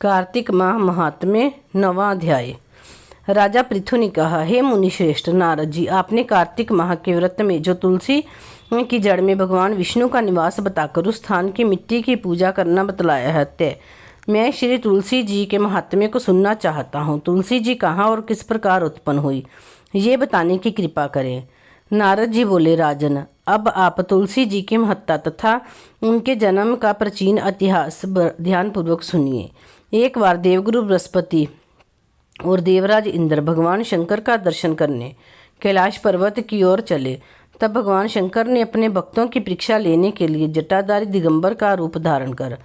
कार्तिक माह महात्म्य 9वां अध्याय। राजा पृथु ने कहा, हे मुनिश्रेष्ठ नारद जी, आपने कार्तिक माह के व्रत में जो तुलसी की जड़ में भगवान विष्णु का निवास बताकर उस स्थान की मिट्टी की पूजा करना बतलाया है, तय मैं श्री तुलसी जी के महात्म्य को सुनना चाहता हूँ। तुलसी जी कहाँ और किस प्रकार उत्पन्न हुई, ये बताने की कृपा करें। नारद जी बोले, राजन, अब आप तुलसी जी की महत्ता तथा उनके जन्म का प्राचीन इतिहास ध्यानपूर्वक सुनिए। एक बार देवगुरु बृहस्पति और देवराज इंद्र भगवान शंकर का दर्शन करने कैलाश पर्वत की ओर चले। तब भगवान शंकर ने अपने भक्तों की परीक्षा लेने के लिए जटाधारी दिगंबर का रूप धारण कर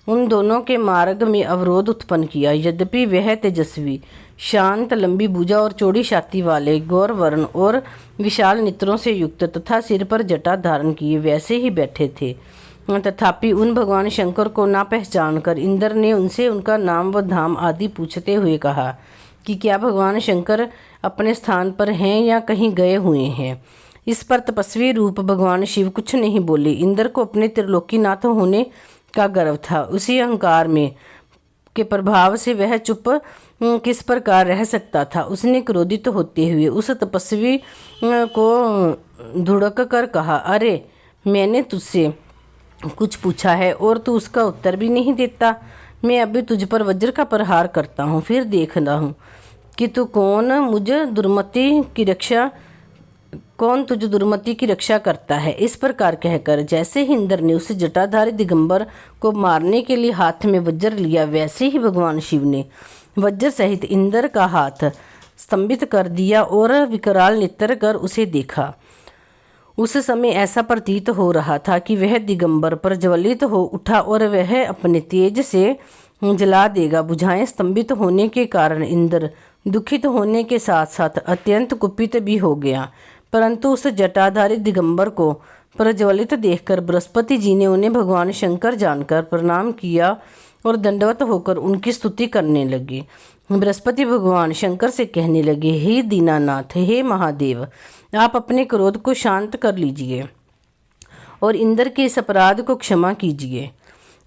उन दोनों के मार्ग में अवरोध उत्पन्न किया। यद्यपि वह तेजस्वी, शांत, लंबी भुजा और चौड़ी छाती वाले, गौर वर्ण और विशाल नेत्रों से युक्त तथा सिर पर जटा धारण किए वैसे ही बैठे थे, तथापि उन भगवान शंकर को ना पहचान कर इंद्र ने उनसे उनका नाम व धाम आदि पूछते हुए कहा कि क्या भगवान शंकर अपने स्थान पर हैं या कहीं गए हुए हैं। इस पर तपस्वी रूप भगवान शिव कुछ नहीं बोले। इंद्र को अपने त्रिलोकीनाथ होने का गर्व था। उसी अहंकार में के प्रभाव से वह चुप किस प्रकार रह सकता था। उसने क्रोधित होते हुए उस तपस्वी को धुड़क कर कहा, अरे मैंने तुझसे कुछ पूछा है और तू उसका उत्तर भी नहीं देता। मैं अभी तुझ पर वज्र का प्रहार करता हूँ, फिर देखता हूँ कि तू कौन तुझ दुर्मति की रक्षा करता है। इस प्रकार कहकर जैसे ही इंद्र ने उस जटाधारी दिगंबर को मारने के लिए हाथ में वज्र लिया, वैसे ही भगवान शिव ने वज्र सहित इंद्र का हाथ स्तंभित कर दिया और विकराल नेत्र कर उसे देखा। उस समय ऐसा प्रतीत हो रहा था कि वह दिगंबर प्रज्वलित हो उठा और वह अपने तेज से जला देगा। भुजाएं स्तंभित होने के कारण इंद्र दुखित होने के साथ साथ अत्यंत कुपित भी हो गया, परंतु उस जटाधारी दिगंबर को प्रज्वलित देखकर बृहस्पति जी ने उन्हें भगवान शंकर जानकर प्रणाम किया और दंडवत होकर उनकी स्तुति करने लगे। बृहस्पति भगवान शंकर से कहने लगे, हे दीनानाथ, हे महादेव, आप अपने क्रोध को शांत कर लीजिए और इंद्र के इस अपराध को क्षमा कीजिए।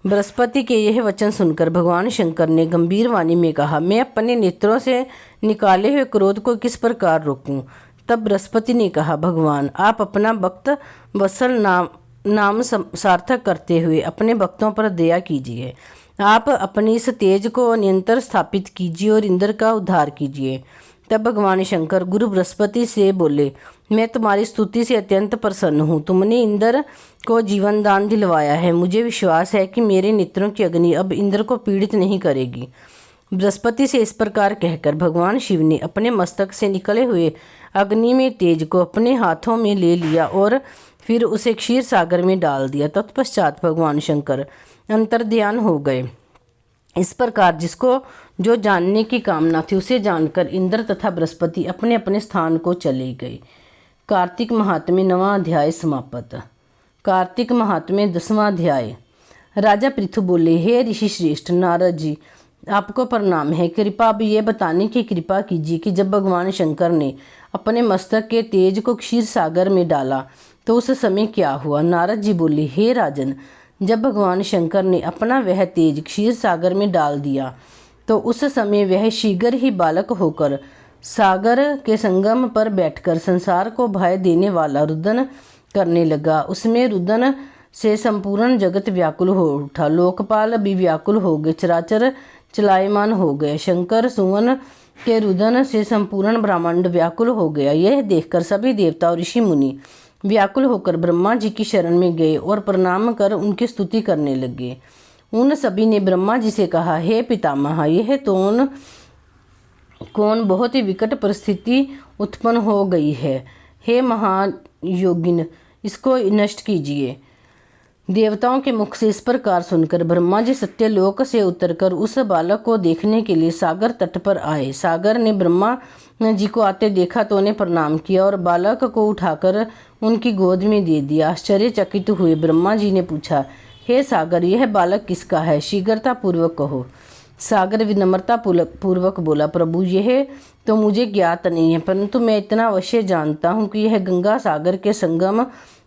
बृहस्पति के यह वचन सुनकर भगवान शंकर ने गंभीर वाणी में कहा, मैं अपने नेत्रों से निकाले हुए क्रोध को किस प्रकार रोकूं। तब बृहस्पति ने कहा, भगवान, आप अपना भक्त वत्सल नाम सार्थक करते हुए अपने भक्तों पर दया कीजिए। आप अपनी इस तेज को नियंत्रण स्थापित कीजिए और इंद्र का उद्धार कीजिए। तब भगवान शंकर गुरु बृहस्पति से बोले, मैं तुम्हारी स्तुति से अत्यंत प्रसन्न हूँ। तुमने इंद्र को जीवन दान दिलवाया है। मुझे विश्वास है कि मेरे नेत्रों की अग्नि अब इंद्र को पीड़ित नहीं करेगी। बृहस्पति से इस प्रकार कहकर भगवान शिव ने अपने मस्तक से निकले हुए अग्नि में तेज को अपने हाथों में ले लिया और फिर उसे क्षीर सागर में डाल दिया। तत्पश्चात भगवान शंकर अंतर्ध्यान हो गए। इस प्रकार जिसको जो जानने की कामना थी उसे जानकर इंद्र तथा बृहस्पति अपने अपने स्थान को चले गए। कार्तिक महात्म्य 9वां अध्याय समाप्त। कार्तिक महात्म्य 10वां अध्याय। राजा पृथु बोले, हे ऋषि श्रेष्ठ नारद जी, आपको प्रणाम है। कृपा अब ये बताने की कृपा कीजिए कि जब भगवान शंकर ने अपने मस्तक के तेज को क्षीर सागर में डाला तो उस समय क्या हुआ। नारद जी बोले, हे राजन, जब भगवान शंकर ने अपना वह तेज क्षीर सागर में डाल दिया तो उस समय वह शीघ्र ही बालक होकर सागर के संगम पर बैठकर संसार को भय देने वाला रुदन करने लगा। उसमें रुदन से संपूर्ण जगत व्याकुल हो उठा। लोकपाल भी व्याकुल हो गए, चराचर चलायमान हो गए। शंकर सुवन के रुदन से संपूर्ण ब्रह्मांड व्याकुल हो गया। यह देखकर सभी देवता और ऋषि मुनि व्याकुल होकर ब्रह्मा जी की शरण में गए और प्रणाम कर उनकी स्तुति करने लगे। उन सभी ने ब्रह्मा जी से कहा, हे पितामह, यह तो कौन बहुत ही विकट परिस्थिति उत्पन्न हो गई है। हे महायोगिन, इसको नष्ट कीजिए। देवताओं के मुख से इस प्रकार सुनकर ब्रह्मा जी सत्यलोक से उतरकर उस बालक को देखने के लिए सागर तट पर आए। सागर ने ब्रह्मा जी को आते देखा तो उन्हें प्रणाम किया और बालक को उठाकर उनकी गोद में दे दिया। आश्चर्यचकित हुए ब्रह्मा जी ने पूछा, हे सागर, यह बालक किसका है? शीघ्रता पूर्वक कहो। सागर विनम्रता पूर्वक बोला, प्रभु, यह तो मुझे ज्ञात नहीं है, परंतु मैं इतना अवश्य जानता हूँ कि यह गंगा सागर के संगम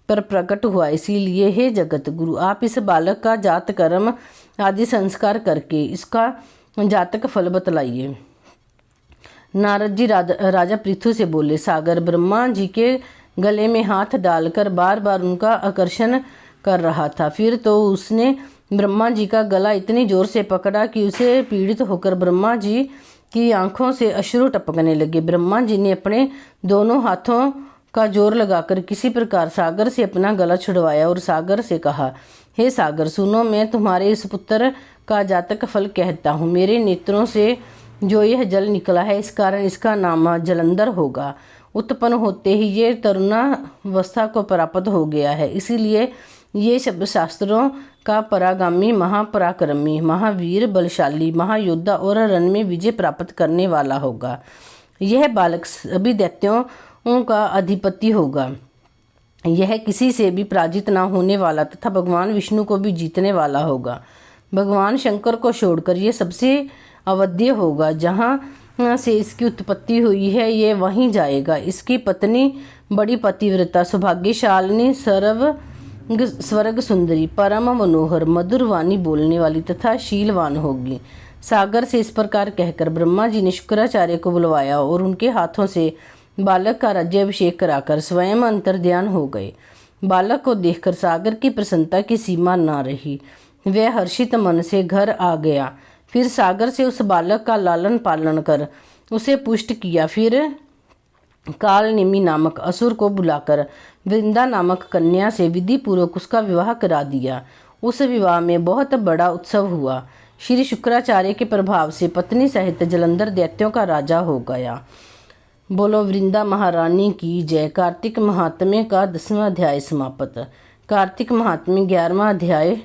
पर प्रकट हुआ। इसीलिए हे जगत गुरु, आप इस बालक का जात कर्म आदि संस्कार करके इसका जातक फल बतलाइए। नारद जी राजा पृथु से बोले, सागर ब्रह्मा जी के गले में हाथ डालकर बार बार उनका आकर्षण कर रहा था। फिर तो उसने ब्रह्मा जी का गला इतनी जोर से पकड़ा कि उसे पीड़ित होकर ब्रह्मा जी की आंखों से अश्रु टपकने लगे। ब्रह्मा जी ने अपने दोनों हाथों का जोर लगाकर किसी प्रकार सागर से अपना गला छुड़वाया और सागर से कहा, हे सागर सुनो, मैं तुम्हारे इस पुत्र का जातक फल कहता हूँ। मेरे नेत्रों से जो यह जल निकला है, इस कारण इसका नाम जलंधर होगा। उत्पन्न होते ही ये तरुणावस्था को प्राप्त हो गया है, इसीलिए ये शब्द शास्त्रों का परागामी, महापराक्रमी, महावीर, बलशाली, महायोद्धा और रण में विजय प्राप्त करने वाला होगा। यह बालक सभी दैत्यों का अधिपति होगा। यह किसी से भी पराजित न होने वाला तथा भगवान विष्णु को भी जीतने वाला होगा। भगवान शंकर को छोड़कर ये सबसे अवध्य होगा। जहाँ से इसकी उत्पत्ति हुई है ये वहीं जाएगा। इसकी पत्नी बड़ी पतिव्रता, सौभाग्यशालिनी, स्वर्ग सुंदरी, परम मनोहर, मधुर वाणी बोलने वाली तथा शीलवान होगी। सागर से इस प्रकार कहकर ब्रह्मा जी ने शुक्राचार्य को बुलवाया और उनके हाथों से बालक का राज्याभिषेक कराकर स्वयं अंतर्ध्यान हो गए। बालक को देखकर सागर की प्रसन्नता की सीमा न रही। वह हर्षित मन से घर आ गया। फिर सागर से उस बालक का लालन पालन कर उसे पुष्ट किया। फिर कालनेमी नामक असुर को बुलाकर वृंदा नामक कन्या से विधि पूर्वक उसका विवाह करा दिया। उस विवाह में बहुत बड़ा उत्सव हुआ। श्री शुक्राचार्य के प्रभाव से पत्नी सहित जलंधर दैत्यों का राजा हो गया। बोलो वृंदा महारानी की जय। कार्तिक महात्म्य का 10वां अध्याय समाप्त। कार्तिक महात्म्य 11वां अध्याय।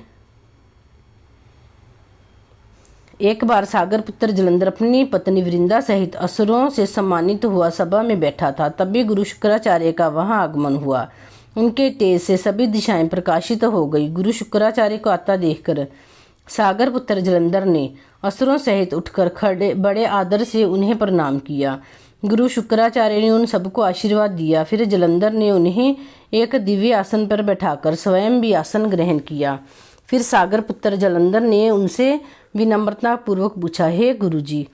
एक बार सागर पुत्र जलंधर अपनी पत्नी वृंदा सहित असुरों से सम्मानित हुआ सभा में बैठा था। तभी गुरु शुक्राचार्य का वहां आगमन हुआ। उनके तेज से सभी दिशाएं प्रकाशित हो गई। गुरु शुक्राचार्य को आता देखकर सागर पुत्र जलंधर ने असुरों सहित उठकर खड़े बड़े आदर से उन्हें प्रणाम किया। गुरु शुक्राचार्य ने उन सबको आशीर्वाद दिया। फिर जलंधर ने उन्हें एक दिव्य आसन पर बैठाकर स्वयं भी आसन ग्रहण किया। फिर सागर पुत्र जलंधर ने उनसे विनम्रता पूर्वक पूछा, हे गुरुजी,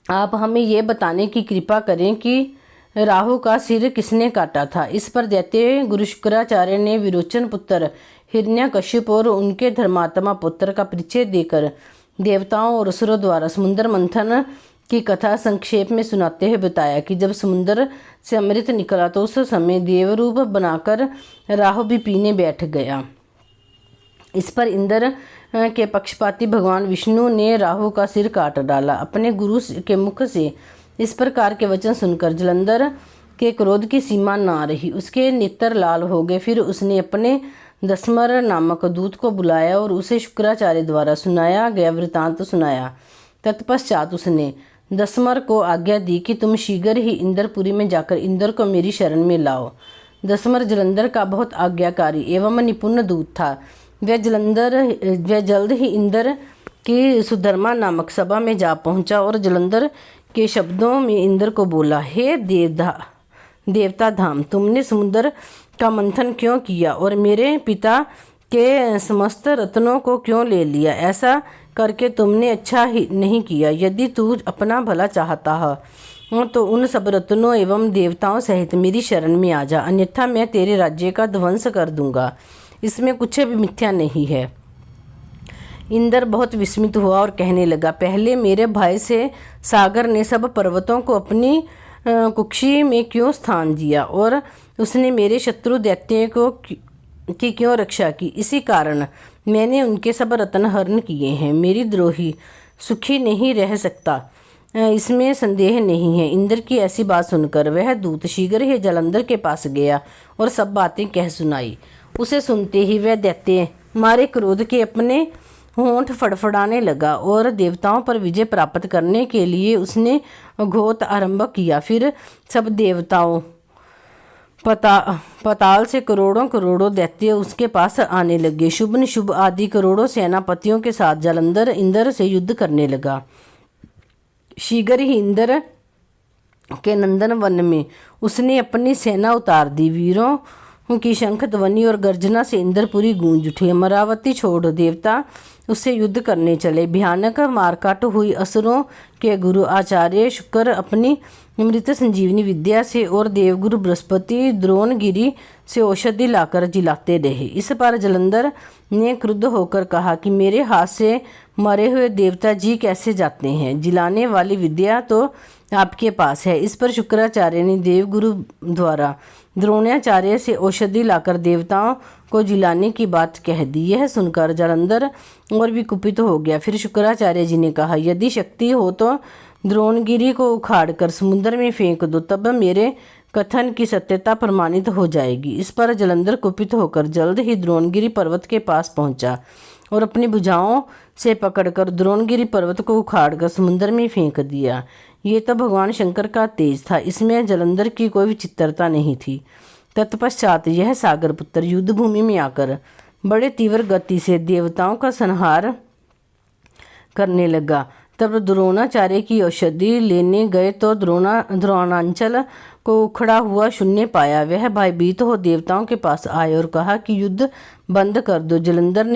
आप हमें ये बताने की कृपा करें कि राहु का सिर किसने काटा था। इस पर दैत्य गुरु शुक्राचार्य ने विरोचन पुत्र हिरण्यकश्यप और उनके धर्मात्मा पुत्र का परिचय देकर देवताओं और असुरों द्वारा समुद्र मंथन की कथा संक्षेप में सुनाते हुए बताया कि जब समुद्र से अमृत निकला तो उस समय देवरूप बनाकर राहु भी पीने बैठ गया। इस पर इंद्र के पक्षपाती भगवान विष्णु ने राहु का सिर काट डाला। अपने गुरु के मुख से इस प्रकार के वचन सुनकर जलंधर के क्रोध की सीमा ना रही। उसके नेत्र लाल हो गए। फिर उसने अपने दसमर नामक दूत को बुलाया और उसे शुक्राचार्य द्वारा सुनाया गया वृतांत सुनाया। तत्पश्चात उसने दसमर को आज्ञा दी कि तुम शीघ्र ही इंद्रपुरी में जाकर इंद्र को मेरी शरण में लाओ। दसमर जलंधर का बहुत आज्ञाकारी एवं निपुण दूत था। वह जल्द ही इंद्र की सुधर्मा नामक सभा में जा पहुंचा और जलंधर के शब्दों में इंद्र को बोला, हे देवता धाम, तुमने समुद्र का मंथन क्यों किया और मेरे पिता के समस्त रत्नों को क्यों ले लिया? ऐसा करके तुमने अच्छा ही नहीं किया। यदि तू अपना भला चाहता है तो उन सब रत्नों एवं देवताओं सहित मेरी शरण में आ जा, अन्यथा मैं तेरे राज्य का ध्वंस कर दूंगा। इसमें कुछ भी मिथ्या नहीं है। इंद्र बहुत विस्मित हुआ और कहने लगा, पहले मेरे भाई से सागर ने सब पर्वतों को अपनी कुक्षी में क्यों स्थान दिया और उसने मेरे शत्रु दैत्य की क्यों रक्षा की? इसी कारण मैंने उनके सब रत्न हरण किए हैं। मेरी द्रोही सुखी नहीं रह सकता, इसमें संदेह नहीं है। इंद्र की ऐसी बात सुनकर वह दूत शीघ्र ही जलंधर के पास गया और सब बातें कह सुनाई। उसे सुनते ही वह दैत्य मारे क्रोध के अपने होंठ फड़फड़ाने लगा और देवताओं पर विजय प्राप्त करने के लिए उसने घोत आरंभ किया। फिर सब देवताओं पताल से करोड़ों करोड़ों दैत्य उसके पास आने लगे। शुभ निशुभ आदि करोड़ों सेनापतियों के साथ जलंधर इंद्र से युद्ध करने लगा। शीघ्र ही इंद्र के नंदन वन में उसने अपनी सेना उतार दी। वीरों की शंख ध्वनि और गर्जना से इंद्रपुरी गूंज उठी। अमरावती छोड़ देवता उससे युद्ध करने चले। भयानक मारकाट हुई। असुरों के गुरु आचार्य शुक्र अपनी अमृत संजीवनी विद्या से और देवगुरु बृहस्पति द्रोणगिरी से औषधि लाकर जिलाते रहे। इस पर जलंधर ने क्रुद्ध होकर कहा कि मेरे हाथ से मरे हुए देवता जी कैसे जाते हैं? जिलाने वाली विद्या तो आपके पास है। इस पर शुक्राचार्य ने देवगुरु द्वारा द्रोणाचार्य से औषधि लाकर देवताओं को जिलाने की बात कह दी। यह सुनकर जालंधर और भी कुपित हो गया। फिर शुक्राचार्य जी ने कहा, यदि शक्ति हो तो द्रोणगिरी को उखाड़कर समुद्र में फेंक दो, तब मेरे कथन की सत्यता प्रमाणित हो जाएगी। इस पर जालंधर कुपित होकर जल्द ही द्रोणगिरी पर्वत के पास पहुंचा और अपनी भुजाओं से पकड़कर द्रोणगिरी पर्वत को उखाड़कर समुद्र में फेंक दिया। ये तो भगवान शंकर का तेज था, इसमें जालंधर की कोई विचित्रता नहीं थी। तत्पश्चात यह सागर पुत्र युद्ध भूमि में आकर बड़े तीव्र गति से देवताओं का संहार करने लगा। तब द्रोणाचार्य की औषधि लेने गए तो द्रोणांचल को उखड़ा हुआ शून्य पाया। वह भयभीत हो देवताओं के पास आए और कहा कि युद्ध बंद कर दो, जलंधर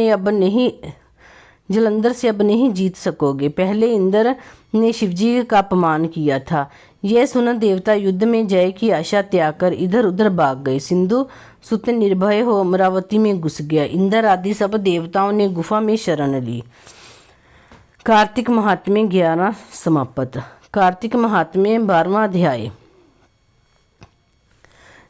से अब नहीं जीत सकोगे। पहले इंद्र ने शिवजी का अपमान किया था। यह सुन देवता युद्ध में जय की आशा त्याग कर इधर उधर भाग गए। सिंधु सुत निर्भय हो अमरावती में घुस गया। इंद्र आदि सब देवताओं ने गुफा में शरण ली। कार्तिक महात्म्य 11 समाप्त। कार्तिक महात्म्य 12वां अध्याय।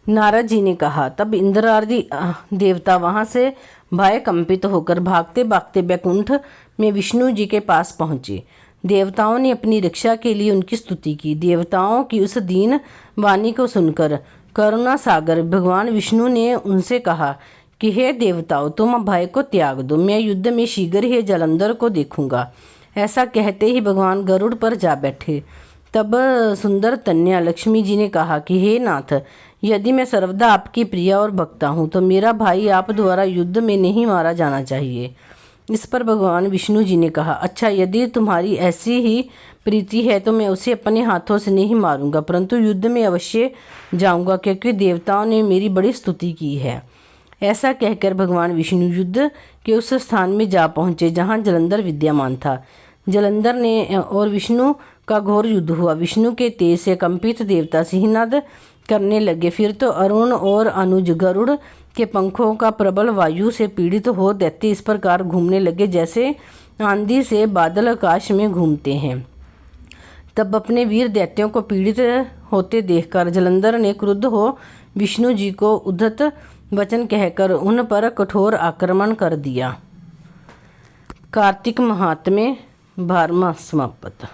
नारद जी ने कहा, तब इंद्र आदि देवता वहां से भय कंपित होकर भागते भागते बैकुंठ में विष्णु जी के पास पहुंचे। देवताओं ने अपनी रक्षा के लिए उनकी स्तुति की। देवताओं की उस दीन वाणी को सुनकर करुणा सागर भगवान विष्णु ने उनसे कहा कि हे देवताओं, तुम भय को त्याग दो, मैं युद्ध में शीघ्र ही जालंधर को देखूंगा। ऐसा कहते ही भगवान गरुड़ पर जा बैठे। तब सुंदर तन्या लक्ष्मी जी ने कहा कि हे नाथ, यदि मैं सर्वदा आपकी प्रिया और भक्ता हूँ तो मेरा भाई आप द्वारा युद्ध में नहीं मारा जाना चाहिए। इस पर भगवान विष्णु जी ने कहा, अच्छा, यदि तुम्हारी ऐसी ही प्रीति है तो मैं उसे अपने हाथों से नहीं मारूंगा, परंतु युद्ध में अवश्य जाऊंगा, क्योंकि देवताओं ने मेरी बड़ी स्तुति की है। ऐसा कहकर भगवान विष्णु युद्ध के उस स्थान में जा पहुंचे जहाँ जालंधर विद्यमान था। जालंधर ने और विष्णु का घोर युद्ध हुआ। विष्णु के तेज से कंपित देवता सिंहनाद करने लगे। फिर तो अरुण और अनुज गरुड़ के पंखों का प्रबल वायु से पीड़ित हो दैत्य इस प्रकार घूमने लगे जैसे आंधी से बादल आकाश में घूमते हैं। तब अपने वीर दैत्यों को पीड़ित होते देखकर जालंधर ने क्रुद्ध हो विष्णु जी को उद्धत वचन कहकर उन पर कठोर आक्रमण कर दिया। कार्तिक महात्म्य 12वां समाप्त।